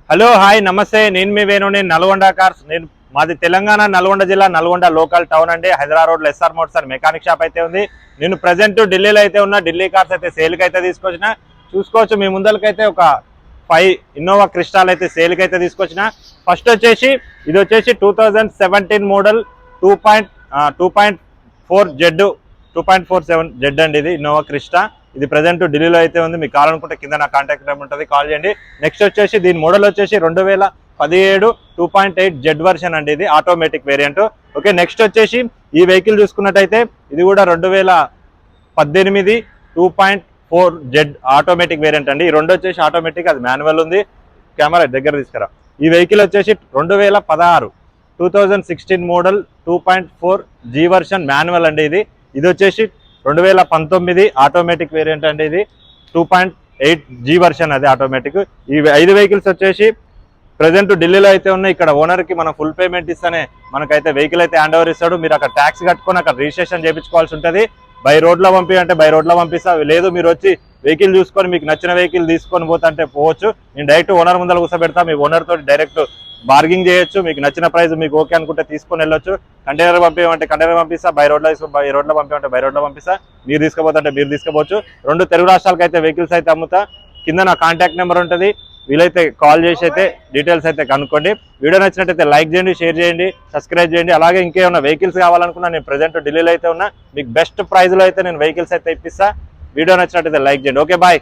hello hi నమస్తే నేను మీ వేణు నేను నల్గొండ కార్స్ నేను మాది తెలంగాణ నల్గొండ జిల్లా నల్గొండ లోకల్ టౌన్ అండి హైదరాబాద్ రోడ్ ఎస్ఆర్ మోటార్స్ అని మెకానిక్ షాప్ అయితే ఉంది నేను ప్రెజెంట్ ఢిల్లీలో అయితే ఉన్నా ఢిల్లీ కార్స్ అయితే సేల్కి అయితే తీసుకొచ్చిన చూసుకోవచ్చు మీ ముందలకైతే ఒక 5 ఇన్నోవా క్రిస్టాల్ అయితే సేల్కి అయితే తీసుకొచ్చిన ఫస్ట్ వచ్చేసి ఇది వచ్చేసి 2017 మోడల్ 2.4 జెడ్ 2.47 జెడ్ అండి ఇది ఇన్నోవా క్రిస్టా ఇది ప్రెజెంట్ ఢిల్లీలో అయితే ఉంది మీకు కావాలనుకుంటే కింద నా కాంటాక్ట్ నెంబర్ ఉంటుంది కాల్ చేయండి నెక్స్ట్ వచ్చేసి దీని మోడల్ వచ్చేసి 2017 2.8 జెడ్ వర్షన్ అండి ఇది ఆటోమేటిక్ వేరియంట్ ఓకే నెక్స్ట్ వచ్చేసి ఈ వెహికల్ చూసుకున్నట్టయితే ఇది కూడా 2018 2.4 జెడ్ ఆటోమేటిక్ వేరియంట్ అండి ఈ రెండు వచ్చేసి ఆటోమేటిక్ అది మాన్యువల్ ఉంది కెమెరా దగ్గర తీసుకురా ఈ వెహికల్ వచ్చేసి 2016 మోడల్ 2.4 జీ వర్షన్ మాన్యువల్ అండి ఇది వచ్చేసి 2019 ఆటోమేటిక్ వేరియంట్ అండి ఇది 2.8 జీ వర్షన్ అది ఆటోమేటిక్ ఈ 5 వెహికల్స్ వచ్చేసి ప్రెజెంట్ ఢిల్లీలో అయితే ఉన్నాయి ఇక్కడ ఓనర్కి మనం ఫుల్ పేమెంట్ ఇస్తేనే మనకైతే వెహికల్ అయితే హ్యాండ్ ఓవర్ ఇస్తాడు మీరు అక్కడ ట్యాక్స్ కట్టుకొని అక్కడ రిజిస్ట్రేషన్ చేయించుకోవాల్సి ఉంటుంది బై రోడ్లో అంటే బై రోడ్లో పంపిస్తా లేదు మీరు వచ్చి వెహికల్ చూసుకొని మీకు నచ్చిన వెహికల్ తీసుకొని పోతుంటే పోవచ్చు నేను డైరెక్ట్ ఓనర్ ముందర కూర్చోబెడతా మీ ఓనర్ తోటి డైరెక్ట్ బార్గింగ్ చేయొచ్చు మీకు నచ్చిన ప్రైస్ మీకు ఓకే అనుకుంటే తీసుకొని వెళ్ళొచ్చు కంటైనర్ పంపించమంటే కంటైనర్ పంపిస్తా బై రోడ్లో పంపించమంటే బై రోడ్లో పంపిస్తా మీరు తీసుకుపోతుంటే మీరు తీసుకోవచ్చు 2 తెలుగు రాష్ట్రాలకు అయితే వెహికల్స్ అయితే అమ్ముతా కింద నా కాంటాక్ట్ నెంబర్ ఉంటుంది వీలైతే కాల్ చేసి అయితే డీటెయిల్స్ అయితే కనుక్కోండి వీడియో నచ్చినట్టయితే లైక్ చేయండి షేర్ చేయండి సబ్స్క్రైబ్ చేయండి అలాగే ఇంకేమైనా వెహికల్స్ కావాలనుకున్నా నేను ప్రెజెంట్ ఢిల్లీలో అయితే ఉన్నా మీకు బెస్ట్ ప్రైస్లో అయితే నేను వెహికల్స్ అయితే ఇప్పిస్తా వీడియో నచ్చినట్టయితే లైక్ చేయండి ఓకే బాయ్